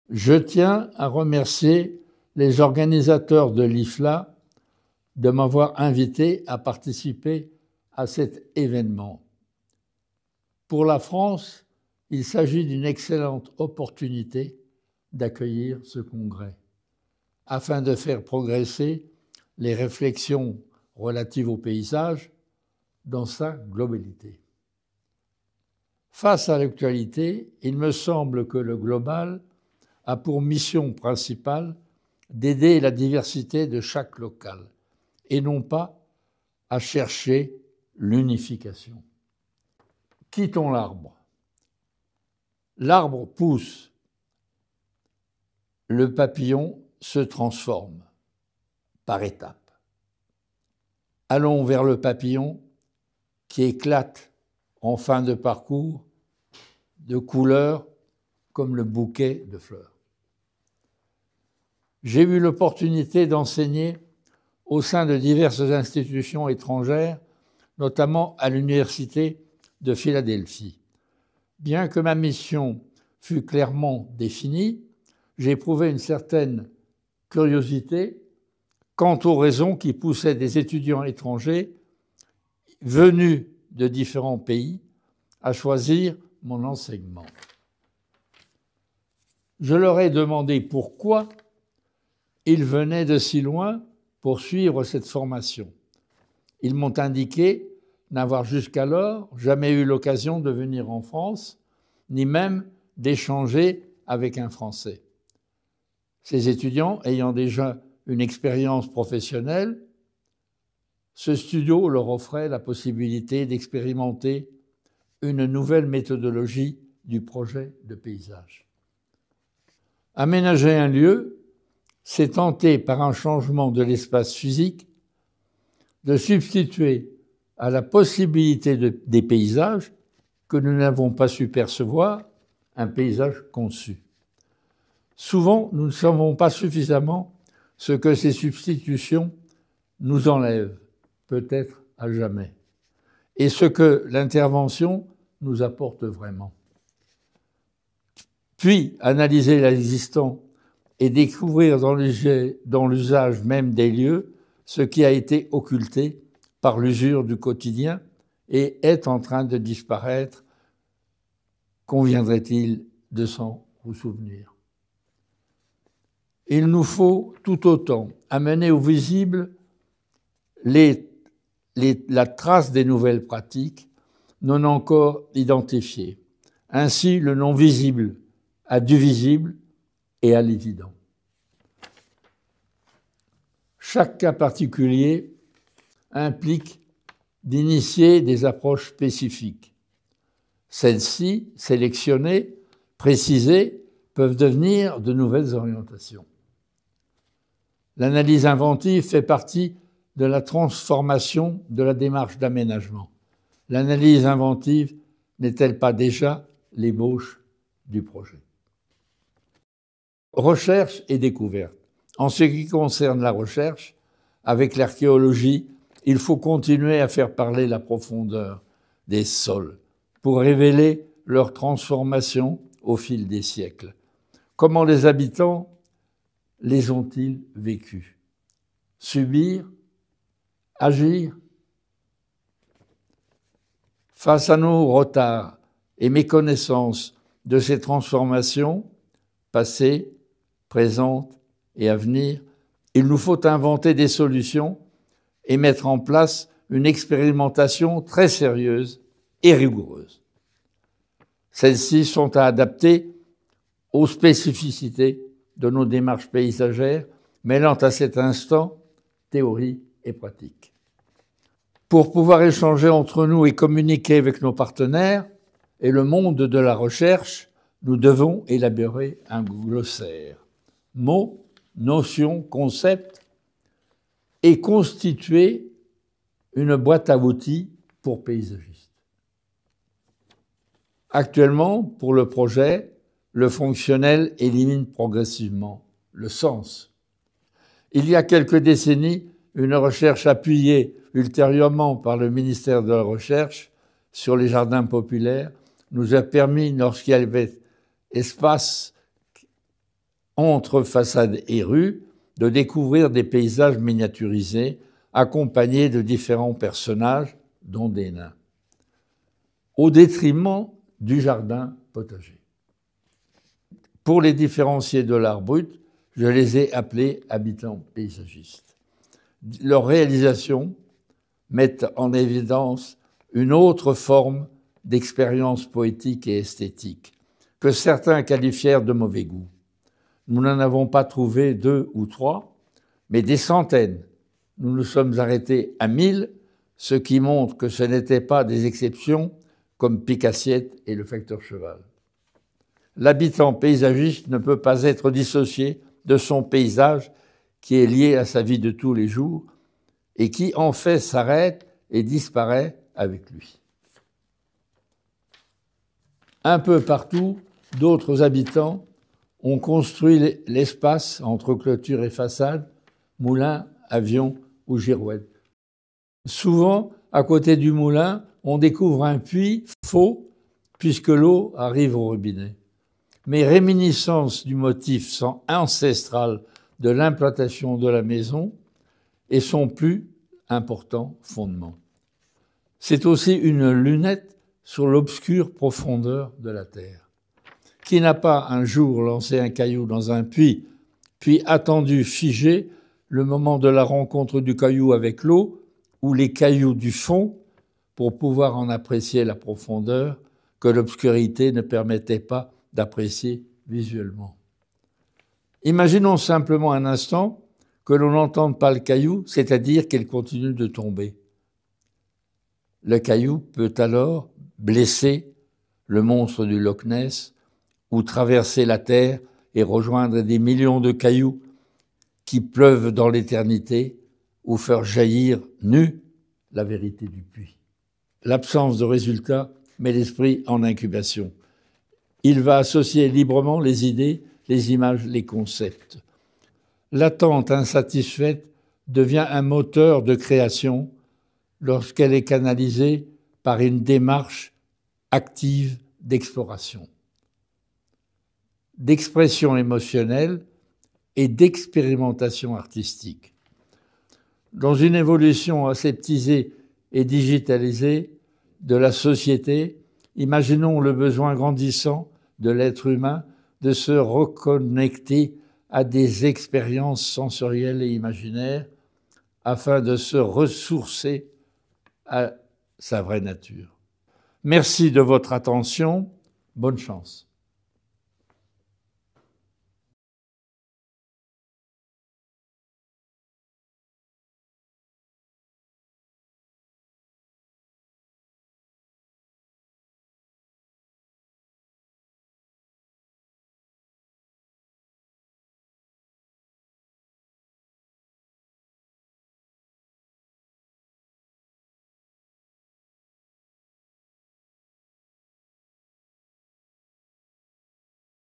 Je tiens à remercier les organisateurs de l'IFLA de m'avoir invité à participer à cet événement. Pour la France, il s'agit d'une excellente opportunité d'accueillir ce congrès, afin de faire progresser les réflexions relatives au paysage dans sa globalité. Face à l'actualité, il me semble que le global a pour mission principale d'aider la diversité de chaque local et non pas à chercher l'unification. Quittons l'arbre. L'arbre pousse, le papillon se transforme par étapes. Allons vers le papillon qui éclate en fin de parcours de couleurs comme le bouquet de fleurs. J'ai eu l'opportunité d'enseigner au sein de diverses institutions étrangères, notamment à l'Université de Philadelphie. Bien que ma mission fût clairement définie, j'ai éprouvé une certaine curiosité quant aux raisons qui poussaient des étudiants étrangers venus de différents pays à choisir mon enseignement. Je leur ai demandé pourquoi ils venaient de si loin pour suivre cette formation. Ils m'ont indiqué n'avoir jusqu'alors jamais eu l'occasion de venir en France, ni même d'échanger avec un Français. Ces étudiants ayant déjà une expérience professionnelle, ce studio leur offrait la possibilité d'expérimenter une nouvelle méthodologie du projet de paysage. Aménager un lieu, c'est tenter par un changement de l'espace physique de substituer à la possibilité des paysages que nous n'avons pas su percevoir un paysage conçu. Souvent, nous ne savons pas suffisamment ce que ces substitutions nous enlèvent, peut-être à jamais, et ce que l'intervention nous apporte vraiment. Puis, analyser l'existant et découvrir dans l'usage même des lieux ce qui a été occulté par l'usure du quotidien et est en train de disparaître. Conviendrait-il de s'en souvenir? Il nous faut tout autant amener au visible la trace des nouvelles pratiques non encore identifiées. Ainsi, le non visible à du visible et à l'évident. Chaque cas particulier implique d'initier des approches spécifiques. Celles-ci, sélectionnées, précisées, peuvent devenir de nouvelles orientations. L'analyse inventive fait partie de la transformation de la démarche d'aménagement. L'analyse inventive n'est-elle pas déjà l'ébauche du projet? Recherche et découverte. En ce qui concerne la recherche, avec l'archéologie, il faut continuer à faire parler la profondeur des sols pour révéler leur transformation au fil des siècles. Comment les habitants les ont-ils vécus? Subir? Agir? Face à nos retards et méconnaissances de ces transformations, passées, présentes et à venir, il nous faut inventer des solutions et mettre en place une expérimentation très sérieuse et rigoureuse. Celles-ci sont à adapter aux spécificités de nos démarches paysagères, mêlant à cet instant théorie et pratique. Pour pouvoir échanger entre nous et communiquer avec nos partenaires et le monde de la recherche, nous devons élaborer un glossaire. Mots, notions, concepts, et constituer une boîte à outils pour paysagistes. Actuellement, pour le projet, le fonctionnel élimine progressivement le sens. Il y a quelques décennies, une recherche appuyée ultérieurement par le ministère de la Recherche sur les jardins populaires nous a permis, lorsqu'il y avait espace entre façade et rue, de découvrir des paysages miniaturisés accompagnés de différents personnages, dont des nains, au détriment du jardin potager. Pour les différencier de l'art brut, je les ai appelés habitants paysagistes. Leurs réalisations mettent en évidence une autre forme d'expérience poétique et esthétique, que certains qualifièrent de mauvais goût. Nous n'en avons pas trouvé 2 ou 3, mais des centaines. Nous nous sommes arrêtés à 1000, ce qui montre que ce n'étaient pas des exceptions comme Pic-Assiette et le facteur cheval. L'habitant paysagiste ne peut pas être dissocié de son paysage qui est lié à sa vie de tous les jours et qui en fait s'arrête et disparaît avec lui. Un peu partout, d'autres habitants ont construit l'espace entre clôture et façade, moulin, avion ou girouette. Souvent, à côté du moulin, on découvre un puits faux puisque l'eau arrive au robinet. Mais réminiscence du motif ancestral de l'implantation de la maison et son plus important fondement. C'est aussi une lunette sur l'obscure profondeur de la terre. Qui n'a pas un jour lancé un caillou dans un puits, puis attendu figé le moment de la rencontre du caillou avec l'eau ou les cailloux du fond pour pouvoir en apprécier la profondeur que l'obscurité ne permettait pas d'apprécier visuellement. Imaginons simplement un instant que l'on n'entende pas le caillou, c'est-à-dire qu'il continue de tomber. Le caillou peut alors blesser le monstre du Loch Ness ou traverser la terre et rejoindre des millions de cailloux qui pleuvent dans l'éternité ou faire jaillir nue la vérité du puits. L'absence de résultat met l'esprit en incubation. Il va associer librement les idées, les images, les concepts. L'attente insatisfaite devient un moteur de création lorsqu'elle est canalisée par une démarche active d'exploration, d'expression émotionnelle et d'expérimentation artistique. Dans une évolution aseptisée et digitalisée de la société, imaginons le besoin grandissant de l'être humain de se reconnecter à des expériences sensorielles et imaginaires afin de se ressourcer à sa vraie nature. Merci de votre attention. Bonne chance.